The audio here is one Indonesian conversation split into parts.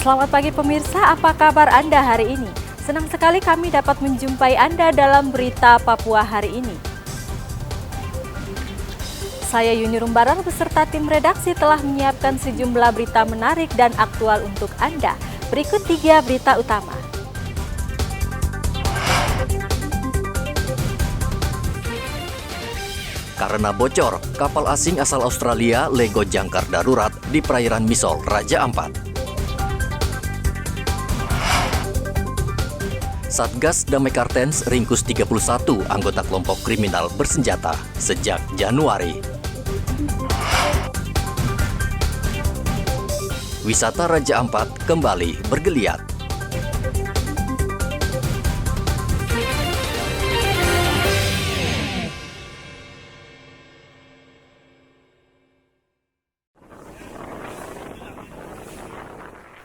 Selamat pagi pemirsa, apa kabar Anda hari ini? Senang sekali kami dapat menjumpai Anda dalam berita Papua hari ini. Saya Yuni Rumbarar beserta tim redaksi telah menyiapkan sejumlah berita menarik dan aktual untuk Anda. Berikut 3 berita utama. Karena bocor, kapal asing asal Australia lego jangkar darurat di perairan Misol, Raja Ampat. Satgas Damai Kartens ringkus 31 anggota kelompok kriminal bersenjata sejak Januari. Wisata Raja Ampat kembali bergeliat.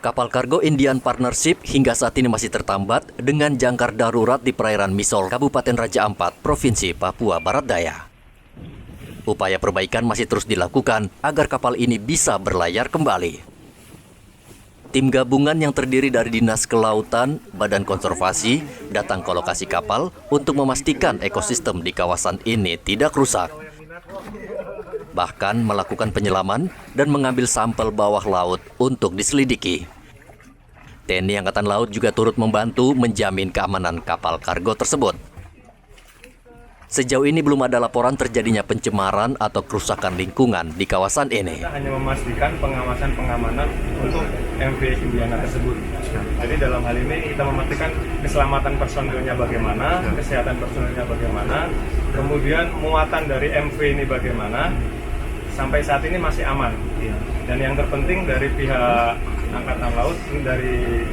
Kapal kargo Indian Partnership hingga saat ini masih tertambat dengan jangkar darurat di perairan Misol, Kabupaten Raja Ampat, Provinsi Papua Barat Daya. Upaya perbaikan masih terus dilakukan agar kapal ini bisa berlayar kembali. Tim gabungan yang terdiri dari Dinas Kelautan, Badan Konservasi, datang ke lokasi kapal untuk memastikan ekosistem di kawasan ini tidak rusak. Bahkan melakukan penyelaman dan mengambil sampel bawah laut untuk diselidiki. TNI Angkatan Laut juga turut membantu menjamin keamanan kapal kargo tersebut. Sejauh ini belum ada laporan terjadinya pencemaran atau kerusakan lingkungan di kawasan ini. Kita hanya memastikan pengawasan pengamanan untuk MV Indiana tersebut. Jadi dalam hal ini kita memastikan keselamatan personilnya bagaimana, kesehatan personilnya bagaimana, kemudian muatan dari MV ini bagaimana. Sampai saat ini masih aman. Dan yang terpenting dari pihak Angkatan Laut, dari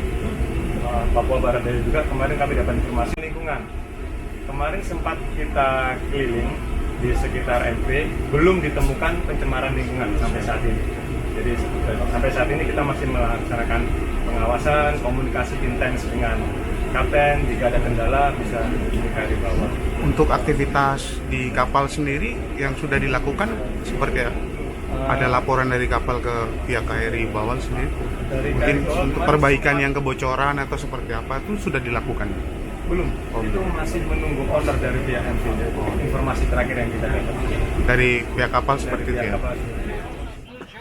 Papua Barat Daya juga, kemarin kami dapat informasi lingkungan. Kemarin sempat kita keliling di sekitar MV, belum ditemukan pencemaran lingkungan sampai saat ini. Jadi sampai saat ini kita masih melaksanakan pengawasan, komunikasi intens dengan kapten, jika ada kendala bisa di bawah. Untuk aktivitas di kapal sendiri yang sudah dilakukan seperti ada laporan dari kapal ke pihak KRI Bawal sendiri? Mungkin untuk perbaikan yang kebocoran atau seperti apa itu sudah dilakukan? Belum, itu masih menunggu order dari pihak MV. Informasi terakhir yang kita dapat. Dari pihak kapal seperti itu ya?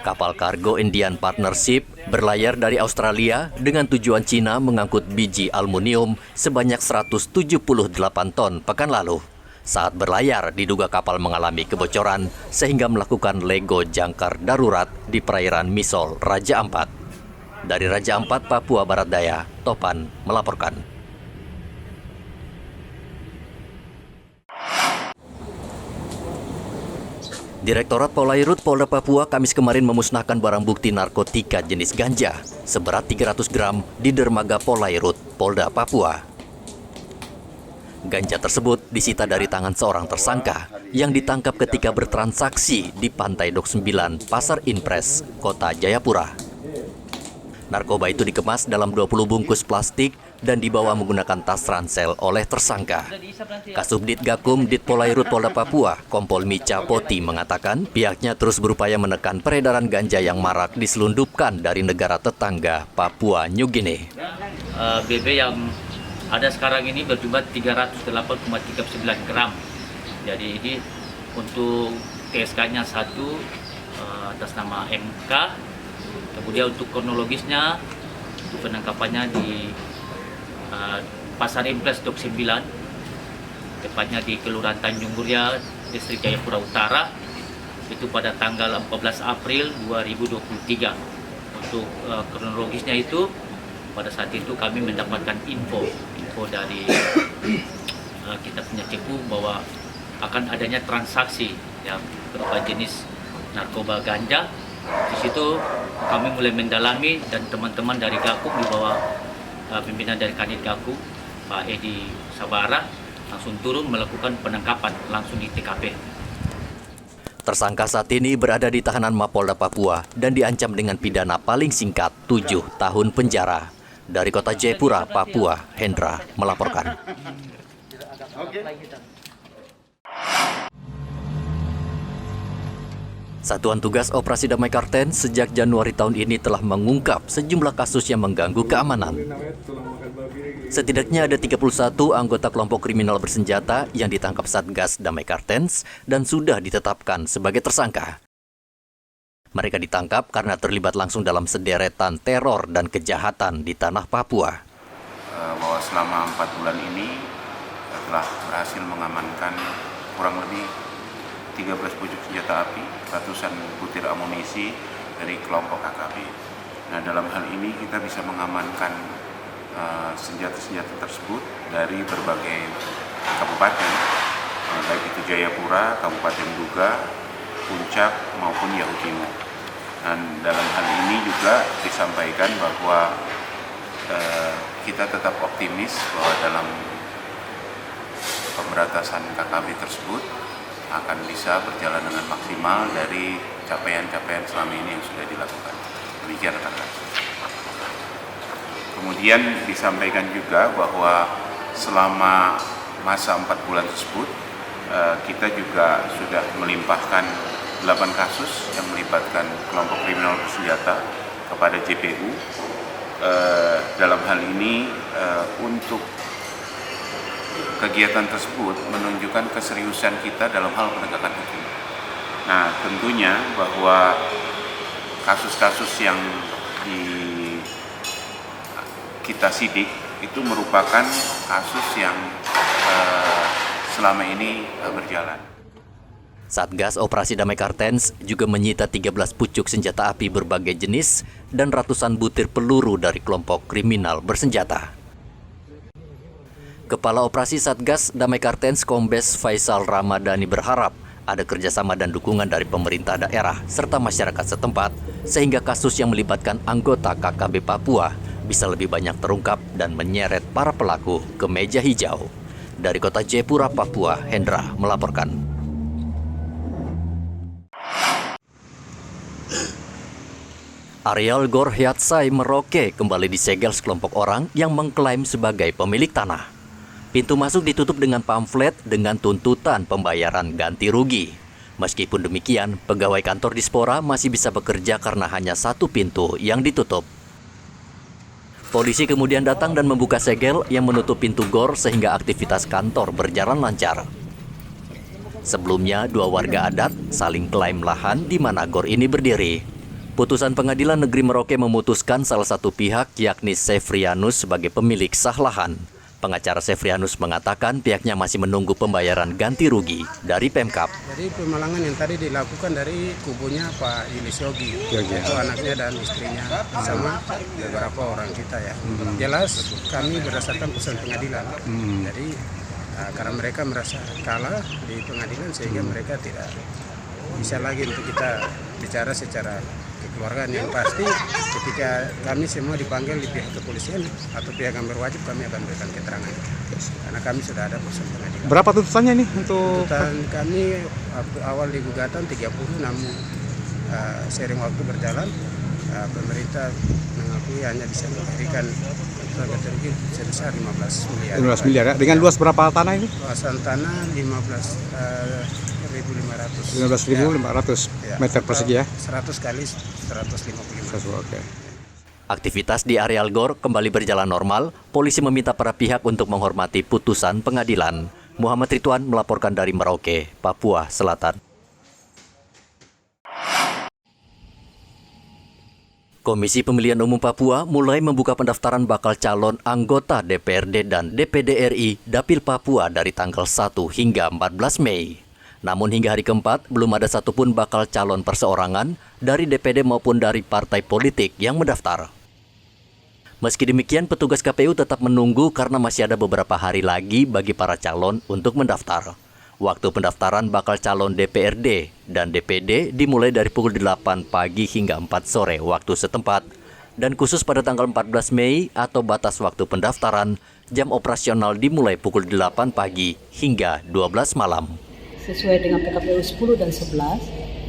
Kapal kargo Indian Partnership berlayar dari Australia dengan tujuan Cina mengangkut biji aluminium sebanyak 178 ton pekan lalu. Saat berlayar, diduga kapal mengalami kebocoran sehingga melakukan lego jangkar darurat di perairan Misol, Raja Ampat. Dari Raja Ampat, Papua Barat Daya, Topan melaporkan. Direktorat Polairut Polda Papua Kamis kemarin memusnahkan barang bukti narkotika jenis ganja seberat 300 gram di dermaga Polairut Polda Papua. Ganja tersebut disita dari tangan seorang tersangka yang ditangkap ketika bertransaksi di Pantai Dok 9, Pasar Inpres, Kota Jayapura. Narkoba itu dikemas dalam 20 bungkus plastik dan dibawa menggunakan tas ransel oleh tersangka. Kasubdit Gakum Dit Polairut Polda Papua, Kompol Mica Poti mengatakan pihaknya terus berupaya menekan peredaran ganja yang marak diselundupkan dari negara tetangga Papua New Guinea. BB yang ada sekarang ini berjumlah 308,39 gram. Jadi ini untuk TSK-nya 1 atas nama MK. Kemudian untuk kronologisnya, untuk penangkapannya di Pasar Impres Dok 9, tepatnya di Kelurahan Tanjung Muria, Distrik Jayapura Utara, itu pada tanggal 14 April 2023. Untuk kronologisnya itu, pada saat itu kami mendapatkan info dari kita punya cepu bahwa akan adanya transaksi yang berupa jenis narkoba ganja. Di situ kami mulai mendalami dan teman-teman dari Gakum di bawah pimpinan dari Kanit Gakum, Pak Edi Sabara, langsung turun melakukan penangkapan langsung di TKP. Tersangka saat ini berada di tahanan Mapolda Papua dan diancam dengan pidana paling singkat 7 tahun penjara. Dari Kota Jayapura, Papua, Hendra melaporkan. Satuan Tugas Operasi Damai Kartens sejak Januari tahun ini telah mengungkap sejumlah kasus yang mengganggu keamanan. Setidaknya ada 31 anggota kelompok kriminal bersenjata yang ditangkap Satgas Damai Kartens dan sudah ditetapkan sebagai tersangka. Mereka ditangkap karena terlibat langsung dalam sederetan teror dan kejahatan di tanah Papua. Bahwa selama 4 bulan ini telah berhasil mengamankan kurang lebih 13 pucuk senjata api, ratusan butir amunisi dari kelompok KKB. Nah, dalam hal ini kita bisa mengamankan senjata-senjata tersebut dari berbagai kabupaten, baik itu Jayapura, Kabupaten Duga, Puncak maupun Yahukimo Timur. Dan dalam hal ini juga disampaikan bahwa kita tetap optimis bahwa dalam pemberantasan KKB tersebut akan bisa berjalan dengan maksimal dari capaian-capaian selama ini yang sudah dilakukan. Demikian rekan-rekan. Kemudian disampaikan juga bahwa selama masa 4 bulan tersebut kita juga sudah melimpahkan 8 kasus yang melibatkan kelompok kriminal bersenjata kepada JPU. Dalam hal ini untuk kegiatan tersebut menunjukkan keseriusan kita dalam hal penegakan hukum. Nah, tentunya bahwa kasus-kasus yang kita sidik itu merupakan kasus yang selama ini berjalan. Satgas Operasi Damai Kartens juga menyita 13 pucuk senjata api berbagai jenis dan ratusan butir peluru dari kelompok kriminal bersenjata. Kepala Operasi Satgas Damai Kartens Kombes Faisal Ramadhani berharap ada kerjasama dan dukungan dari pemerintah daerah serta masyarakat setempat sehingga kasus yang melibatkan anggota KKB Papua bisa lebih banyak terungkap dan menyeret para pelaku ke meja hijau. Dari kota Jayapura, Papua, Hendra melaporkan. Areal Gor Hyatsai Merauke kembali disegel sekelompok orang yang mengklaim sebagai pemilik tanah. Pintu masuk ditutup dengan pamflet dengan tuntutan pembayaran ganti rugi. Meskipun demikian, pegawai kantor Dispora masih bisa bekerja karena hanya satu pintu yang ditutup. Polisi kemudian datang dan membuka segel yang menutup pintu gor sehingga aktivitas kantor berjalan lancar. Sebelumnya, 2 warga adat saling klaim lahan di mana gor ini berdiri. Putusan Pengadilan Negeri Merauke memutuskan salah satu pihak, yakni Sefrianus, sebagai pemilik sah lahan. Pengacara Sefrianus mengatakan pihaknya masih menunggu pembayaran ganti rugi dari Pemkab. Jadi pemalangan yang tadi dilakukan dari kubunya Pak Yulis Yogi, itu anaknya dan istrinya sama beberapa orang kita ya. Jelas kami berdasarkan putusan pengadilan. Jadi karena mereka merasa kalah di pengadilan sehingga mereka tidak bisa lagi untuk kita bicara secara kekeluargaan. Yang pasti ketika kami semua dipanggil di pihak kepolisian atau pihak yang berwajib, kami akan berikan keterangan karena kami sudah ada putusan pengadilan. Berapa tuntutannya nih untuk? Tuntutan kami awal di gugatan 30, namun seiring waktu berjalan pemerintah mengakui hanya bisa memberikan ganti rugi sebesar 15 miliar. 15 miliar ya. Dengan luas berapa tanah ini? Luasan tanah 15.500 meter persegi ya. 100 kali 155. Oke. Aktivitas di areal gor kembali berjalan normal. Polisi meminta para pihak untuk menghormati putusan pengadilan. Muhammad Ridwan melaporkan dari Merauke, Papua Selatan. Komisi Pemilihan Umum Papua mulai membuka pendaftaran bakal calon anggota DPRD dan DPD RI Dapil Papua dari tanggal 1 hingga 14 Mei. Namun hingga hari keempat, belum ada satupun bakal calon perseorangan dari DPD maupun dari partai politik yang mendaftar. Meski demikian, petugas KPU tetap menunggu karena masih ada beberapa hari lagi bagi para calon untuk mendaftar. Waktu pendaftaran bakal calon DPRD dan DPD dimulai dari pukul 8 pagi hingga 4 sore waktu setempat. Dan khusus pada tanggal 14 Mei atau batas waktu pendaftaran, jam operasional dimulai pukul 8 pagi hingga 12 malam. Sesuai dengan PKPU 10 dan 11,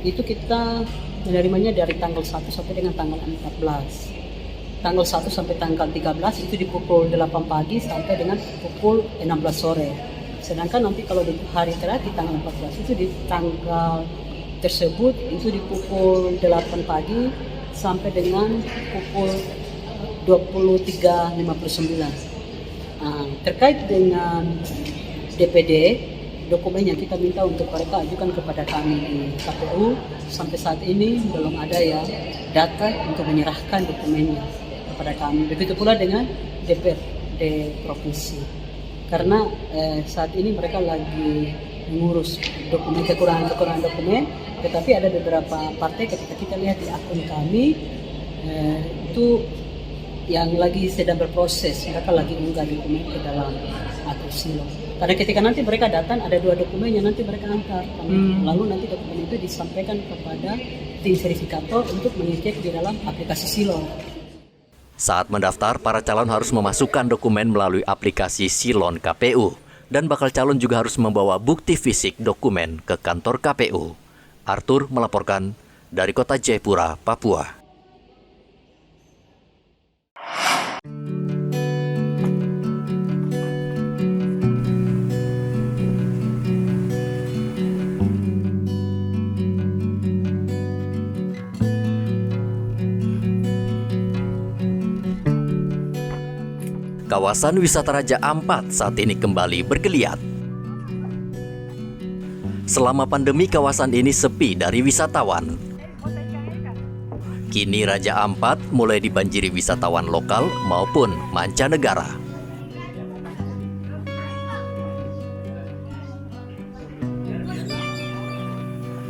itu kita menerimanya dari tanggal 1 sampai dengan tanggal 14. Tanggal 1 sampai tanggal 13 itu di pukul 8 pagi sampai dengan pukul 16 sore. Sedangkan nanti kalau di hari terakhir di tanggal 14 itu di tanggal tersebut itu di pukul 8 pagi sampai dengan pukul 23.59. Terkait dengan DPD, dokumen yang kita minta untuk mereka ajukan kepada kami di KPU, sampai saat ini belum ada yang datang untuk menyerahkan dokumennya kepada kami. Begitu pula dengan DPRD provinsi. Karena saat ini mereka lagi mengurus dokumen, kekurangan dokumen, tetapi ada beberapa partai ketika kita lihat di akun kami itu yang lagi sedang berproses, mereka lagi unggah dokumen ke dalam akun Silon. Karena ketika nanti mereka datang ada 2 dokumen yang nanti mereka antar, lalu nanti dokumen itu disampaikan kepada tim verifikator untuk mengecek di dalam aplikasi Silon. Saat mendaftar, para calon harus memasukkan dokumen melalui aplikasi Silon KPU dan bakal calon juga harus membawa bukti fisik dokumen ke kantor KPU. Arthur melaporkan dari Kota Jayapura, Papua. Kawasan wisata Raja Ampat saat ini kembali bergeliat. Selama pandemi, kawasan ini sepi dari wisatawan. Kini Raja Ampat mulai dibanjiri wisatawan lokal maupun mancanegara.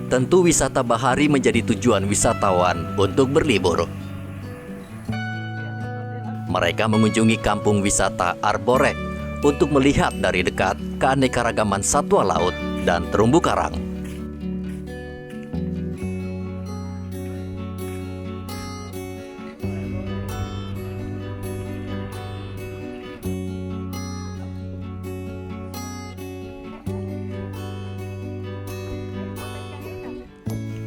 Tentu wisata bahari menjadi tujuan wisatawan untuk berlibur. Mereka mengunjungi kampung wisata Arborek untuk melihat dari dekat keanekaragaman satwa laut dan terumbu karang.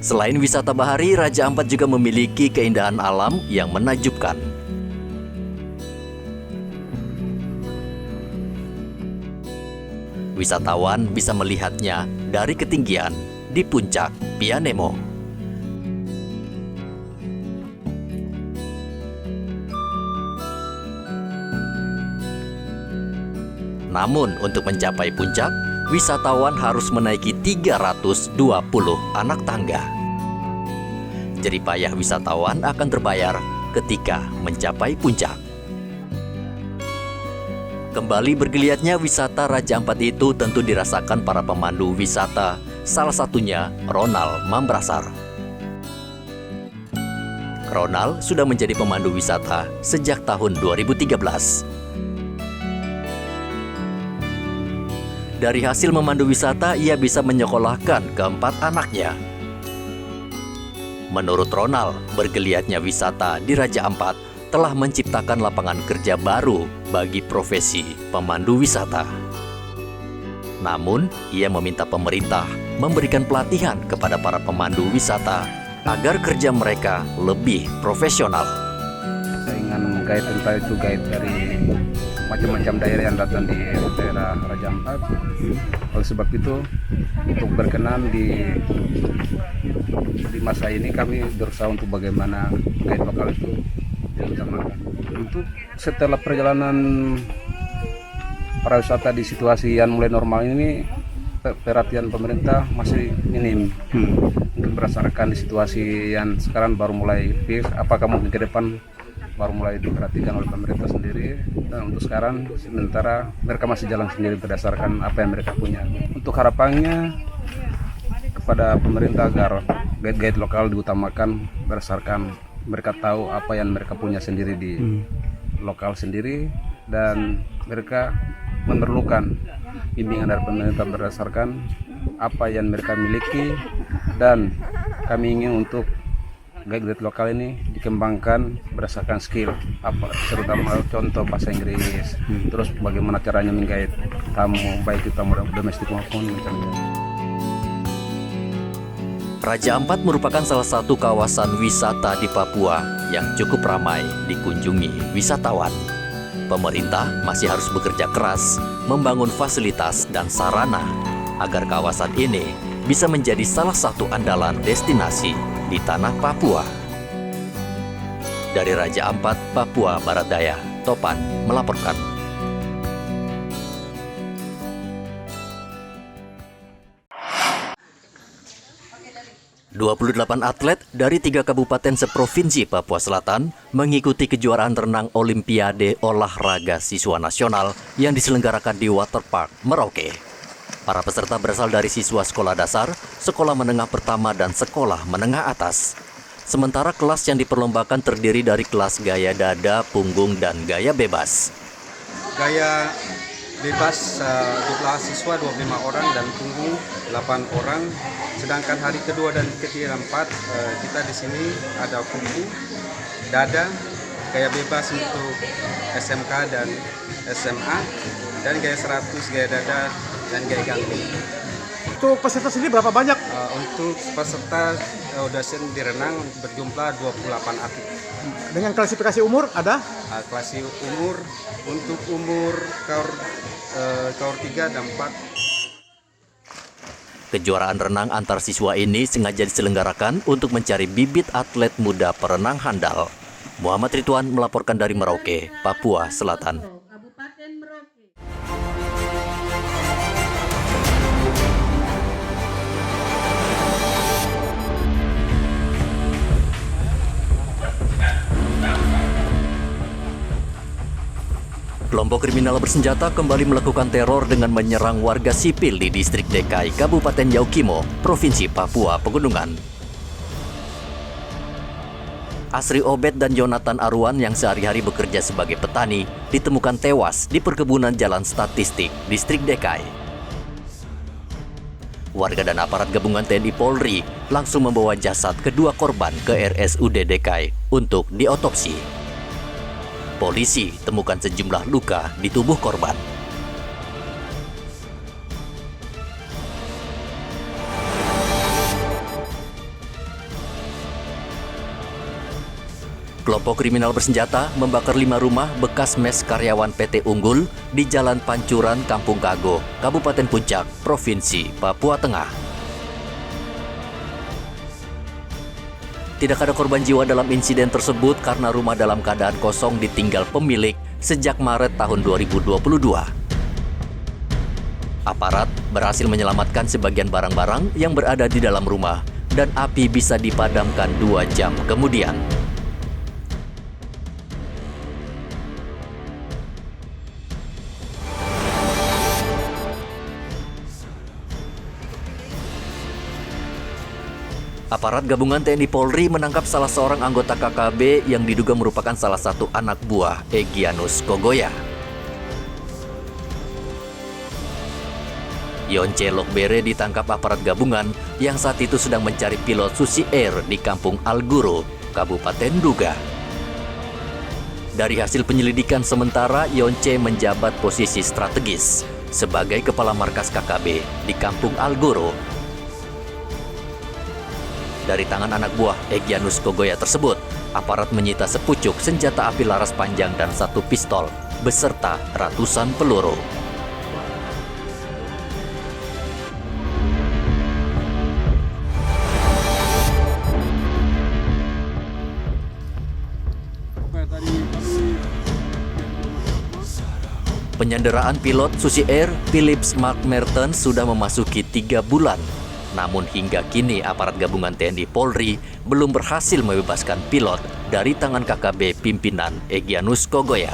Selain wisata bahari, Raja Ampat juga memiliki keindahan alam yang menakjubkan. Wisatawan bisa melihatnya dari ketinggian di puncak Pianemo. Namun untuk mencapai puncak, wisatawan harus menaiki 320 anak tangga. Jeripayah wisatawan akan terbayar ketika mencapai puncak. Kembali bergeliatnya wisata Raja Ampat itu tentu dirasakan para pemandu wisata, salah satunya Ronald Mambrasar. Ronald sudah menjadi pemandu wisata sejak tahun 2013. Dari hasil memandu wisata, ia bisa menyekolahkan keempat anaknya. Menurut Ronald, bergeliatnya wisata di Raja Ampat telah menciptakan lapangan kerja baru bagi profesi pemandu wisata. Namun, ia meminta pemerintah memberikan pelatihan kepada para pemandu wisata agar kerja mereka lebih profesional. Saya ingin menggait tentang itu guide dari macam-macam daerah yang datang di daerah Raja Ampat. Oleh sebab itu, untuk berkenan di masa ini kami berusaha untuk bagaimana guide lokal itu diutamakan. Untuk setelah perjalanan pariwisata di situasi yang mulai normal ini, perhatian pemerintah masih minim. Mungkin berdasarkan di situasi yang sekarang baru mulai fix, apakah mungkin ke depan baru mulai diperhatikan oleh pemerintah sendiri. Dan untuk sekarang sementara mereka masih jalan sendiri berdasarkan apa yang mereka punya. Untuk harapannya kepada pemerintah agar guide-guide lokal diutamakan berdasarkan mereka tahu apa yang mereka punya sendiri di lokal sendiri, dan mereka memerlukan bimbingan dari pemerintah berdasarkan apa yang mereka miliki. Dan kami ingin untuk guide lokal ini dikembangkan berdasarkan skill, apa terutama contoh bahasa Inggris, terus bagaimana caranya menggait tamu, baik itu tamu domestik maupun mancanegara. Raja Ampat merupakan salah satu kawasan wisata di Papua yang cukup ramai dikunjungi wisatawan. Pemerintah masih harus bekerja keras membangun fasilitas dan sarana agar kawasan ini bisa menjadi salah satu andalan destinasi di tanah Papua. Dari Raja Ampat, Papua Barat Daya, Topan melaporkan. ...28 atlet dari 3 kabupaten seprovinsi Papua Selatan mengikuti kejuaraan renang Olimpiade Olahraga Siswa Nasional yang diselenggarakan di Waterpark, Merauke. Para peserta berasal dari siswa sekolah dasar, sekolah menengah pertama, dan sekolah menengah atas. Sementara kelas yang diperlombakan terdiri dari kelas gaya dada, punggung, dan gaya bebas. Gaya bebas jumlah siswa 25 orang dan punggung 8 orang. Sedangkan hari kedua dan ketiga 4 kita di sini ada punggung, dada, gaya bebas untuk SMK dan SMA, dan gaya 100 gaya dada dan gaya gantung. Untuk peserta sendiri berapa banyak? Untuk peserta audition di renang berjumlah 28 atlet. Dengan klasifikasi umur ada? Klasi umur untuk umur kaur 3 dan 4. Kejuaraan renang antar siswa ini sengaja diselenggarakan untuk mencari bibit atlet muda perenang handal. Muhammad Ridwan melaporkan dari Merauke, Papua Selatan. Kelompok kriminal bersenjata kembali melakukan teror dengan menyerang warga sipil di distrik Dekai, Kabupaten Yaukimo, Provinsi Papua Pegunungan. Asri Obed dan Jonathan Arwan yang sehari-hari bekerja sebagai petani ditemukan tewas di perkebunan Jalan Statistik, distrik Dekai. Warga dan aparat gabungan TNI Polri langsung membawa jasad kedua korban ke RSUD Dekai untuk diotopsi. Polisi temukan sejumlah luka di tubuh korban. Kelompok kriminal bersenjata membakar 5 rumah bekas mes karyawan PT Unggul di Jalan Pancuran, Kampung Kago, Kabupaten Puncak, Provinsi Papua Tengah. Tidak ada korban jiwa dalam insiden tersebut karena rumah dalam keadaan kosong ditinggal pemilik sejak Maret tahun 2022. Aparat berhasil menyelamatkan sebagian barang-barang yang berada di dalam rumah dan api bisa dipadamkan 2 jam kemudian. Aparat gabungan TNI Polri menangkap salah seorang anggota KKB yang diduga merupakan salah satu anak buah Egyanus Kogoya. Yonce Lokbere ditangkap aparat gabungan yang saat itu sedang mencari pilot Susi Air di Kampung Alguro, Kabupaten Duga. Dari hasil penyelidikan sementara, Yonce menjabat posisi strategis sebagai kepala markas KKB di Kampung Alguro. Dari tangan anak buah Egyanus Kogoya tersebut, aparat menyita sepucuk senjata api laras panjang dan 1 pistol, beserta ratusan peluru. Penyanderaan pilot Susi Air Philips Mark Mertens sudah memasuki 3 bulan. Namun hingga kini aparat gabungan TNI Polri belum berhasil membebaskan pilot dari tangan KKB pimpinan Egyanus Kogoya.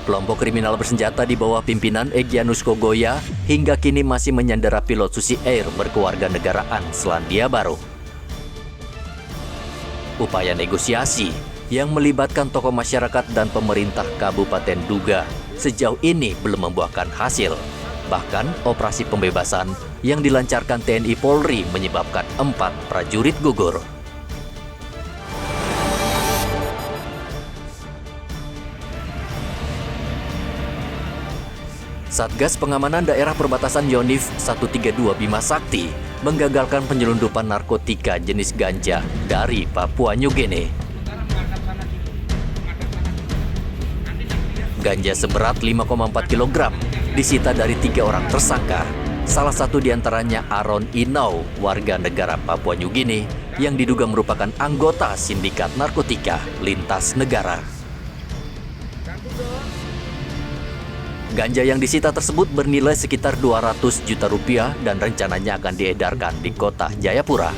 Kelompok kriminal bersenjata di bawah pimpinan Egyanus Kogoya hingga kini masih menyandera pilot Susi Air berkeluarga negaraan Selandia Baru. Upaya negosiasi yang melibatkan tokoh masyarakat dan pemerintah Kabupaten Duga sejauh ini belum membuahkan hasil. Bahkan operasi pembebasan yang dilancarkan TNI Polri menyebabkan 4 prajurit gugur. Satgas Pengamanan Daerah Perbatasan Yonif 132 Bima Sakti menggagalkan penyelundupan narkotika jenis ganja dari Papua New Guinea. ganja seberat 5,4 kg disita dari 3 orang tersangka. Salah satu diantaranya Aaron Inau, warga negara Papua New Guinea, yang diduga merupakan anggota sindikat narkotika lintas negara. Ganja yang disita tersebut bernilai sekitar 200 juta rupiah dan rencananya akan diedarkan di kota Jayapura.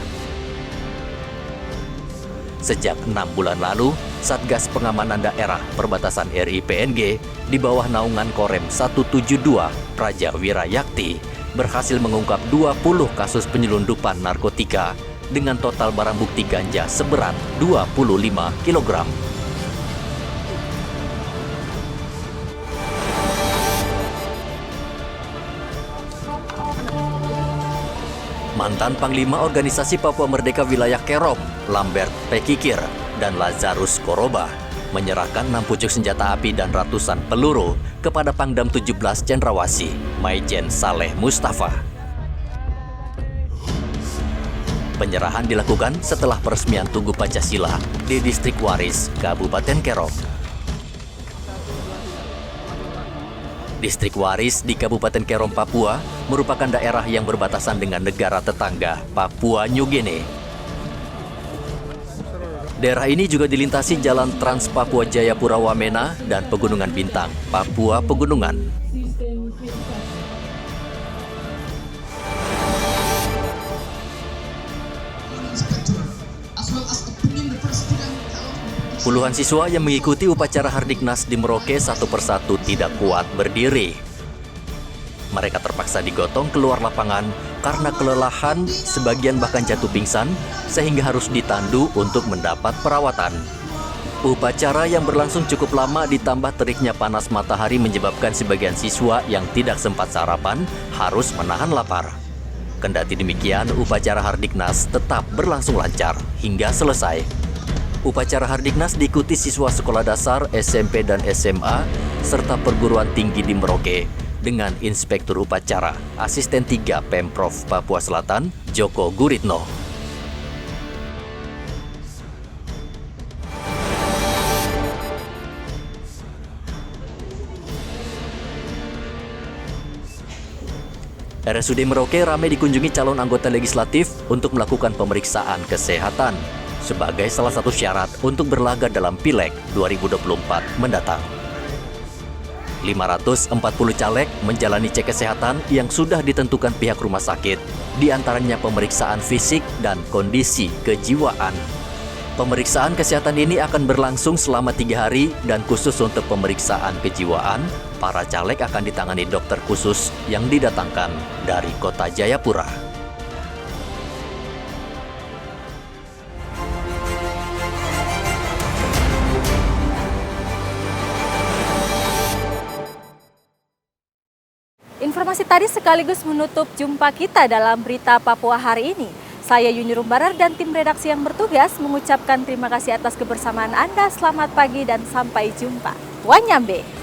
Sejak 6 bulan lalu, Satgas Pengamanan Daerah Perbatasan RI PNG di bawah naungan Korem 172 Praja Wirayakti berhasil mengungkap 20 kasus penyelundupan narkotika dengan total barang bukti ganja seberat 25 kg. Mantan Panglima Organisasi Papua Merdeka Wilayah Kerom, Lambert Pekikir, dan Lazarus Koroba menyerahkan 6 pucuk senjata api dan ratusan peluru kepada Pangdam 17 Cendrawasih, Maijen Saleh Mustafa. Penyerahan dilakukan setelah peresmian Tugu Pancasila di Distrik Waris, Kabupaten Kerom. Distrik Waris di Kabupaten Kerom, Papua, merupakan daerah yang berbatasan dengan negara tetangga Papua New Guinea. Daerah ini juga dilintasi Jalan Trans Papua Jayapura Wamena dan Pegunungan Bintang, Papua Pegunungan. Puluhan siswa yang mengikuti upacara Hardiknas di Merauke satu persatu tidak kuat berdiri. Mereka terpaksa digotong keluar lapangan karena kelelahan, sebagian bahkan jatuh pingsan, sehingga harus ditandu untuk mendapat perawatan. Upacara yang berlangsung cukup lama ditambah teriknya panas matahari menyebabkan sebagian siswa yang tidak sempat sarapan harus menahan lapar. Kendati demikian, upacara Hardiknas tetap berlangsung lancar hingga selesai. Upacara Hardiknas diikuti siswa sekolah dasar, SMP dan SMA, serta perguruan tinggi di Merauke dengan Inspektur Upacara, Asisten 3 Pemprov Papua Selatan, Joko Guritno. RSUD Merauke ramai dikunjungi calon anggota legislatif untuk melakukan pemeriksaan kesehatan sebagai salah satu syarat untuk berlaga dalam Pileg 2024 mendatang. 540 caleg menjalani cek kesehatan yang sudah ditentukan pihak rumah sakit, diantaranya pemeriksaan fisik dan kondisi kejiwaan. Pemeriksaan kesehatan ini akan berlangsung selama 3 hari dan khusus untuk pemeriksaan kejiwaan, para caleg akan ditangani dokter khusus yang didatangkan dari kota Jayapura. Informasi tadi sekaligus menutup jumpa kita dalam Berita Papua hari ini. Saya Yuni Rumbarar dan tim redaksi yang bertugas mengucapkan terima kasih atas kebersamaan Anda. Selamat pagi dan sampai jumpa. Wanyambe.